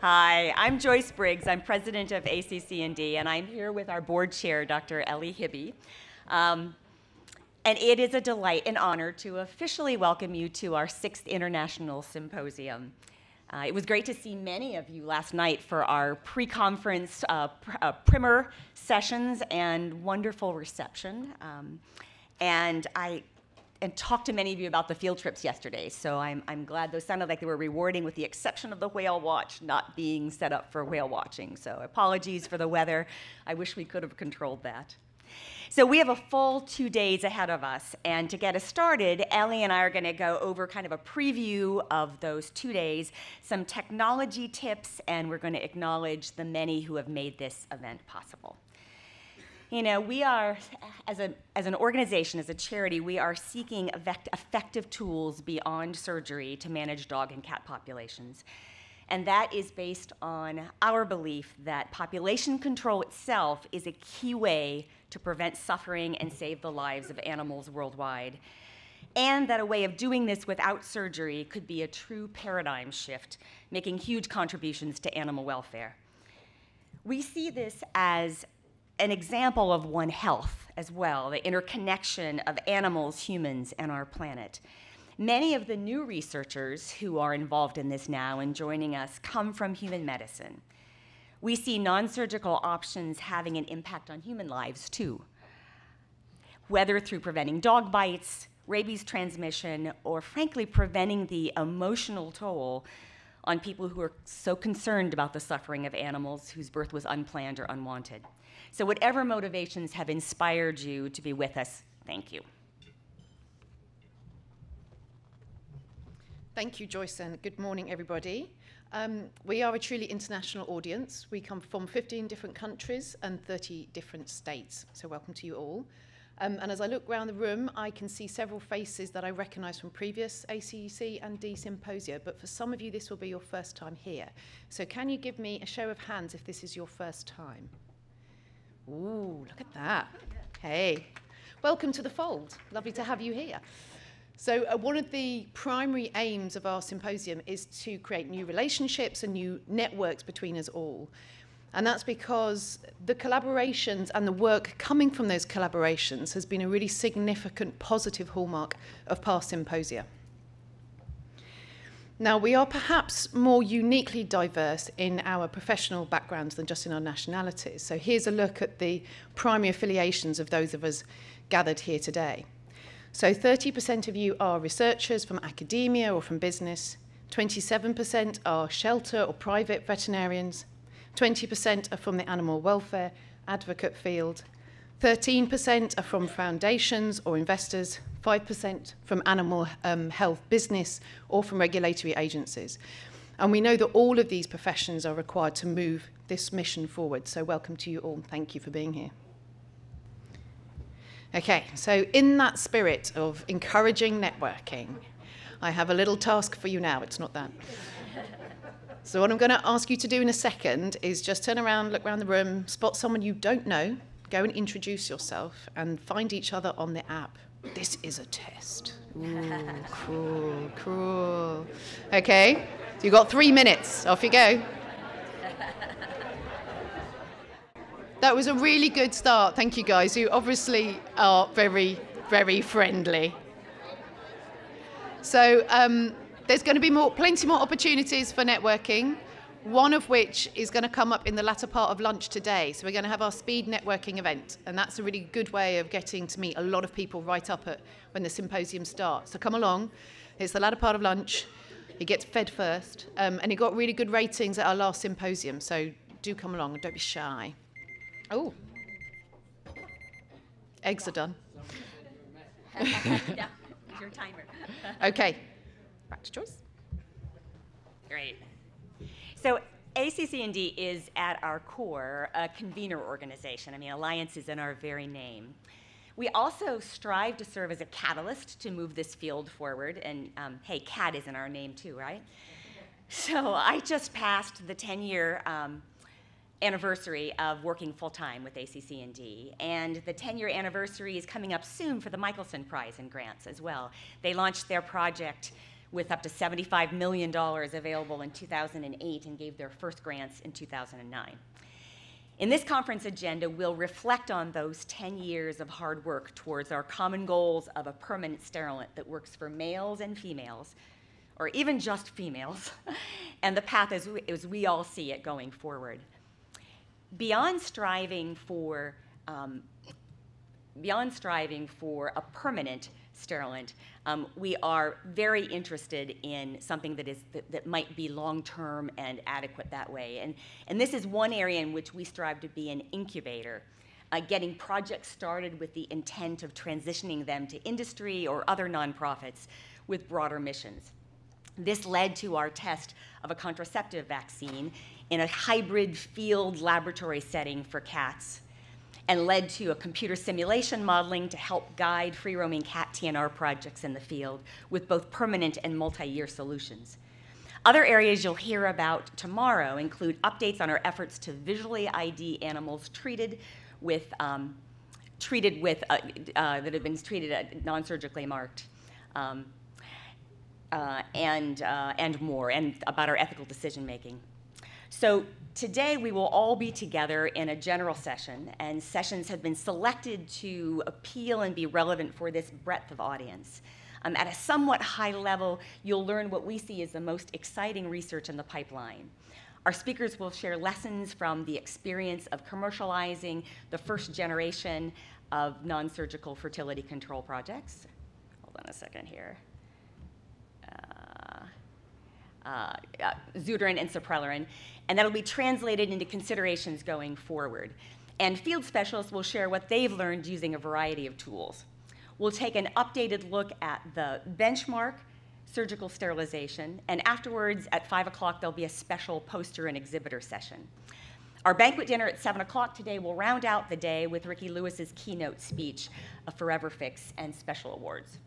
Hi, I'm Joyce Briggs. I'm president of ACC&D, and I'm here with our board chair, Dr. Ellie Hibby. And it is a delight and honor to officially welcome you to our 6th International Symposium. It was great to see many of you last night for our pre-conference primer sessions and wonderful reception. And talked to many of you about the field trips yesterday, so I'm glad those sounded like they were rewarding, with the exception of the whale watch not being set up for whale watching. So apologies for the weather. I wish we could have controlled that. So we have a full 2 days ahead of us, and to get us started, Ellie and I are going to go over kind of a preview of those 2 days, some technology tips, and we're going to acknowledge the many who have made this event possible. You know, we are, as an organization, as a charity, we are seeking effective tools beyond surgery to manage dog and cat populations. And that is based on our belief that population control itself is a key way to prevent suffering and save the lives of animals worldwide. And that a way of doing this without surgery could be a true paradigm shift, making huge contributions to animal welfare. We see this as an example of One Health as well, the interconnection of animals, humans, and our planet. Many of the new researchers who are involved in this now and joining us come from human medicine. We see non-surgical options having an impact on human lives too, whether through preventing dog bites, rabies transmission, or frankly preventing the emotional toll on people who are so concerned about the suffering of animals whose birth was unplanned or unwanted. So whatever motivations have inspired you to be with us, thank you. Thank you, Joyce, and good morning, everybody. We are a truly international audience. We come from 15 different countries and 30 different states, so welcome to you all. And as I look around the room, I can see several faces that I recognize from previous ACC&D symposia, but for some of you, this will be your first time here. So can you give me a show of hands if this is your first time? Ooh, look at that. Hey, welcome to the fold. Lovely to have you here. So one of the primary aims of our symposium is to create new relationships and new networks between us all. And that's because the collaborations and the work coming from those collaborations has been a really significant positive hallmark of past symposia. Now, we are perhaps more uniquely diverse in our professional backgrounds than just in our nationalities. So here's a look at the primary affiliations of those of us gathered here today. So 30% of you are researchers from academia or from business, 27% are shelter or private veterinarians, 20% are from the animal welfare advocate field, 13% are from foundations or investors, 5% from animal health business or from regulatory agencies. And we know that all of these professions are required to move this mission forward. So welcome to you all. Thank you for being here. Okay, so in that spirit of encouraging networking, I have a little task for you now. It's not that. So what I'm going to ask you to do in a second is just turn around, look around the room, spot someone you don't know, go and introduce yourself, and find each other on the app. This is a test. Ooh, cool, cool. Okay, so you've got 3 minutes. Off you go. That was a really good start. Thank you, guys. You obviously are very, very friendly. So there's going to be plenty more opportunities for networking, one of which is going to come up in the latter part of lunch today. So we're going to have our speed networking event, and that's a really good way of getting to meet a lot of people right up at when the symposium starts. So come along. It's the latter part of lunch. You get fed first, and it got really good ratings at our last symposium, so do come along and don't be shy. Oh, eggs are done. Yeah, your timer. Okay, back to Joyce. Great. So ACC&D is at our core a convener organization. I mean, alliance is in our very name. We also strive to serve as a catalyst to move this field forward. And hey, CAT is in our name too, right? So I just passed the 10-year anniversary of working full-time with ACC&D. And the 10-year anniversary is coming up soon for the Michelson Prize and grants as well. They launched their project with up to $75 million available in 2008 and gave their first grants in 2009. In this conference agenda, we'll reflect on those 10 years of hard work towards our common goals of a permanent sterilant that works for males and females, or even just females, and the path as we all see it going forward. Beyond striving for a permanent sterilant, we are very interested in something that might be long-term and adequate that way. And this is one area in which we strive to be an incubator, getting projects started with the intent of transitioning them to industry or other nonprofits with broader missions. This led to our test of a contraceptive vaccine in a hybrid field laboratory setting for cats, and led to a computer simulation modeling to help guide free-roaming cat TNR projects in the field with both permanent and multi-year solutions. Other areas you'll hear about tomorrow include updates on our efforts to visually ID animals treated with that have been treated non-surgically marked, and more, and about our ethical decision making. So today we will all be together in a general session, and sessions have been selected to appeal and be relevant for this breadth of audience. At a somewhat high level, you'll learn what we see as the most exciting research in the pipeline. Our speakers will share lessons from the experience of commercializing the first generation of non-surgical fertility control projects. Hold on a second here. Zutrin and Suprelorin, and that'll be translated into considerations going forward. And field specialists will share what they've learned using a variety of tools. We'll take an updated look at the benchmark surgical sterilization, and afterwards at 5 o'clock there'll be a special poster and exhibitor session. Our banquet dinner at 7 o'clock today will round out the day with Ricky Lewis's keynote speech, a Forever Fix, and special awards.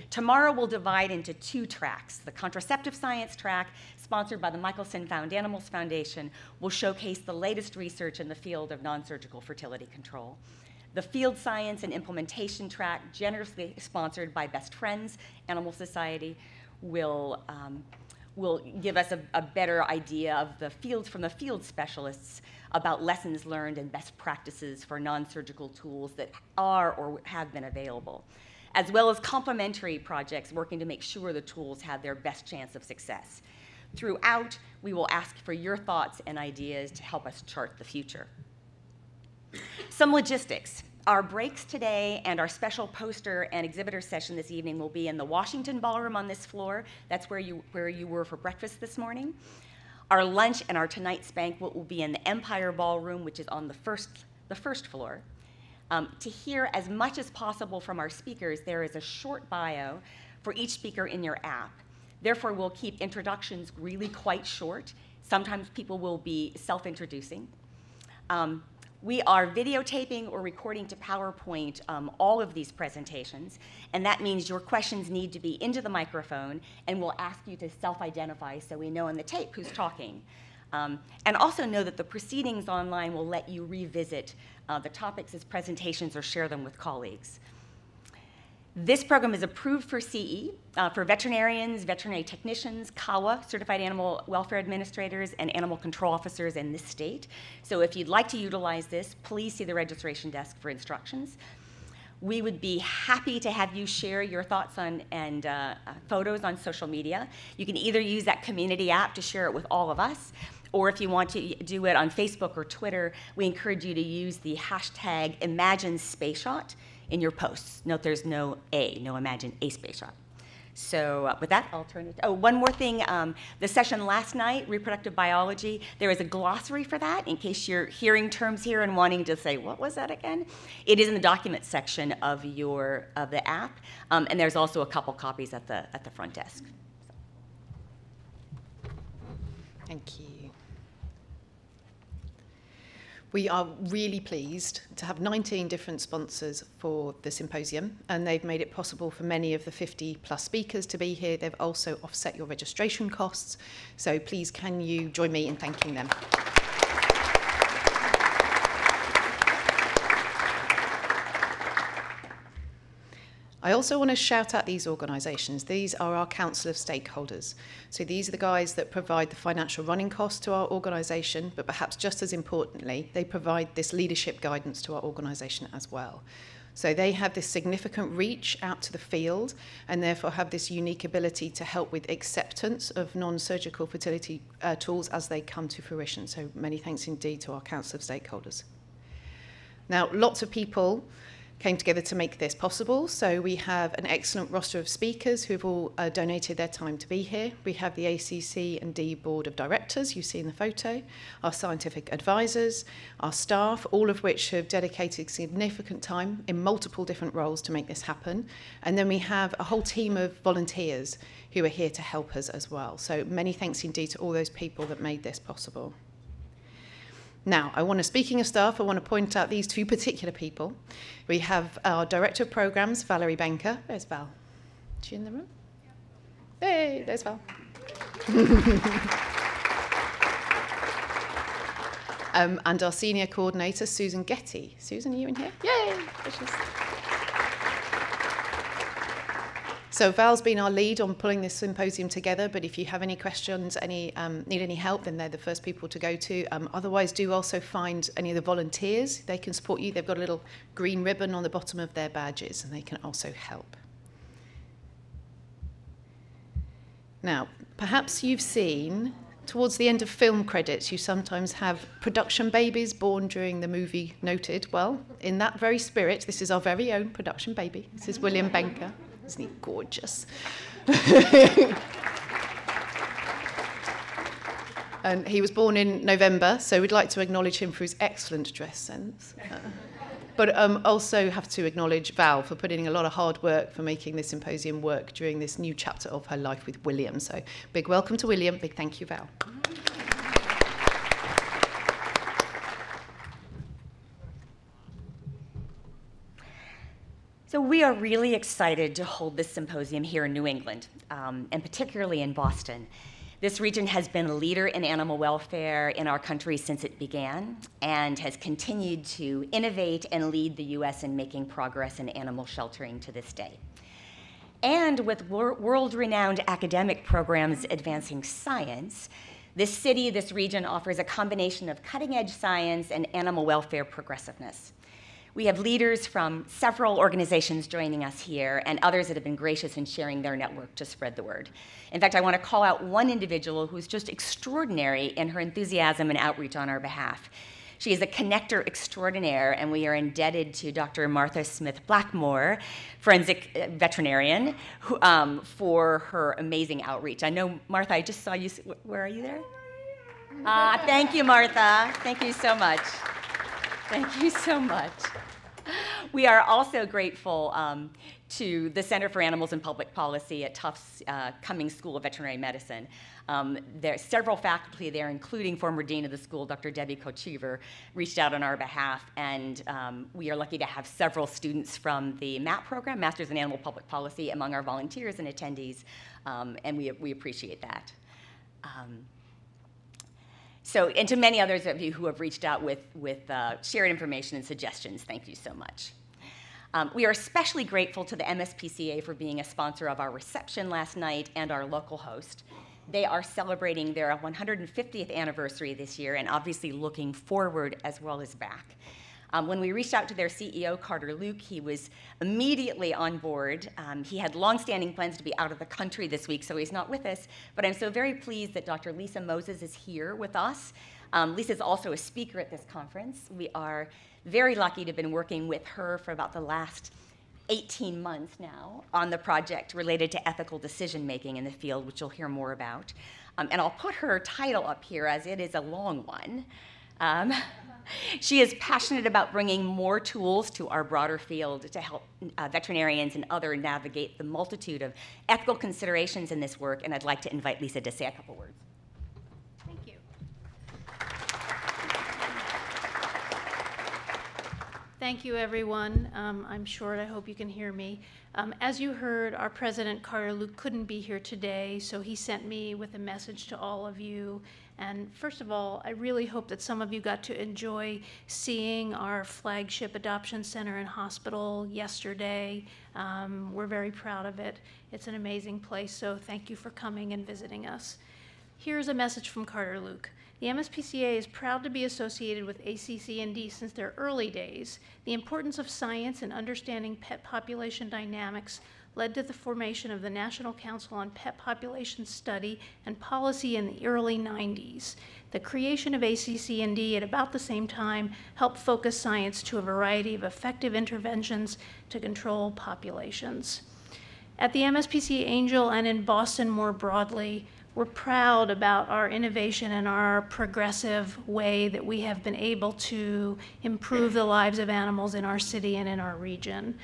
Tomorrow we'll divide into 2 tracks. The contraceptive science track, sponsored by the Michelson Found Animals Foundation, will showcase the latest research in the field of non-surgical fertility control. The field science and implementation track, generously sponsored by Best Friends Animal Society, will give us a better idea of the fields from the field specialists about lessons learned and best practices for non-surgical tools that are or have been available, as well as complementary projects working to make sure the tools have their best chance of success. Throughout, we will ask for your thoughts and ideas to help us chart the future. Some logistics. Our breaks today and our special poster and exhibitor session this evening will be in the Washington Ballroom on this floor. That's where you were for breakfast this morning. Our lunch and our tonight's banquet will be in the Empire Ballroom, which is on the first floor. To hear as much as possible from our speakers, there is a short bio for each speaker in your app. Therefore, we'll keep introductions really quite short. Sometimes people will be self-introducing. We are videotaping or recording to PowerPoint all of these presentations, and that means your questions need to be into the microphone, and we'll ask you to self-identify so we know on the tape who's talking. And also know that the proceedings online will let you revisit the topics as presentations or share them with colleagues. This program is approved for CE, for veterinarians, veterinary technicians, CAWA, Certified Animal Welfare Administrators, and animal control officers in this state. So if you'd like to utilize this, please see the registration desk for instructions. We would be happy to have you share your thoughts on and photos on social media. You can either use that community app to share it with all of us, or if you want to do it on Facebook or Twitter, we encourage you to use the hashtag #ImagineSpaceShot in your posts. Note there's no Imagine a Space Shot. So with that, I'll turn it. Oh, one more thing. The session last night, reproductive biology, there is a glossary for that in case you're hearing terms here and wanting to say, what was that again? It is in the document section of the app, and there's also a couple copies at the front desk. Thank you. We are really pleased to have 19 different sponsors for the symposium, and they've made it possible for many of the 50+ speakers to be here. They've also offset your registration costs, so please can you join me in thanking them. I also want to shout out these organisations. These are our council of stakeholders. So these are the guys that provide the financial running costs to our organisation, but perhaps just as importantly, they provide this leadership guidance to our organisation as well. So they have this significant reach out to the field and therefore have this unique ability to help with acceptance of non-surgical fertility tools as they come to fruition. So many thanks indeed to our council of stakeholders. Now, lots of people came together to make this possible. So we have an excellent roster of speakers who have all donated their time to be here. We have the ACC&D Board of Directors, you see in the photo, our scientific advisors, our staff, all of which have dedicated significant time in multiple different roles to make this happen. And then we have a whole team of volunteers who are here to help us as well. So many thanks indeed to all those people that made this possible. Now, speaking of staff, I want to point out these two particular people. We have our Director of Programmes, Valerie Banker. There's Val. Is she in the room? Hey, there's Val. And our Senior Coordinator, Susan Getty. Susan, are you in here? Yay! There she is. So Val's been our lead on pulling this symposium together, but if you have any questions, need any help, then they're the first people to go to. Otherwise, do also find any of the volunteers. They can support you. They've got a little green ribbon on the bottom of their badges, and they can also help. Now, perhaps you've seen, towards the end of film credits, you sometimes have production babies born during the movie noted. Well, in that very spirit, this is our very own production baby. This is William Banker. Isn't he gorgeous? And he was born in November, so we'd like to acknowledge him for his excellent dress sense. But also have to acknowledge Val for putting in a lot of hard work for making this symposium work during this new chapter of her life with William. So big welcome to William, big thank you, Val. So we are really excited to hold this symposium here in New England, and particularly in Boston. This region has been a leader in animal welfare in our country since it began and has continued to innovate and lead the U.S. in making progress in animal sheltering to this day. And with world-renowned academic programs advancing science, this city, this region offers a combination of cutting-edge science and animal welfare progressiveness. We have leaders from several organizations joining us here and others that have been gracious in sharing their network to spread the word. In fact, I want to call out one individual who's just extraordinary in her enthusiasm and outreach on our behalf. She is a connector extraordinaire, and we are indebted to Dr. Martha Smith Blackmore, forensic veterinarian, for her amazing outreach. I know, Martha, I just saw you. Where are you there? Thank you, Martha. Thank you so much. Thank you so much. We are also grateful to the Center for Animals and Public Policy at Tufts Cummings School of Veterinary Medicine. There are several faculty there, including former dean of the school, Dr. Debbie Kochever, reached out on our behalf, and we are lucky to have several students from the MAP program, Masters in Animal Public Policy, among our volunteers and attendees, and we appreciate that. And to many others of you who have reached out with shared information and suggestions, thank you so much. We are especially grateful to the MSPCA for being a sponsor of our reception last night and our local host. They are celebrating their 150th anniversary this year and obviously looking forward as well as back. When we reached out to their CEO, Carter Luke, he was immediately on board. He had longstanding plans to be out of the country this week, so he's not with us, but I'm so very pleased that Dr. Lisa Moses is here with us. Lisa is also a speaker at this conference. We are very lucky to have been working with her for about the last 18 months now on the project related to ethical decision-making in the field, which you'll hear more about. And I'll put her title up here as it is a long one. She is passionate about bringing more tools to our broader field to help veterinarians and others navigate the multitude of ethical considerations in this work, and I'd like to invite Lisa to say a couple words. Thank you. Thank you, everyone. I'm short. I hope you can hear me. As you heard, our president, Carter Luke, couldn't be here today, so he sent me with a message to all of you. And first of all, I really hope that some of you got to enjoy seeing our flagship adoption center and hospital yesterday. We're very proud of it. It's an amazing place, so thank you for coming and visiting us. Here's a message from Carter Luke. The MSPCA is proud to be associated with ACC&D since their early days. The importance of science and understanding pet population dynamics led to the formation of the National Council on Pet Population Study and Policy in the early 90s. The creation of ACC&D at about the same time helped focus science to a variety of effective interventions to control populations. At the MSPCA Angel and in Boston more broadly, we're proud about our innovation and our progressive way that we have been able to improve the lives of animals in our city and in our region.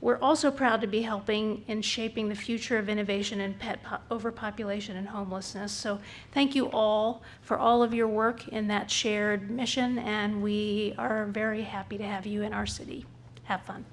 We're also proud to be helping in shaping the future of innovation in pet overpopulation and homelessness. So thank you all for all of your work in that shared mission, and we are very happy to have you in our city. Have fun.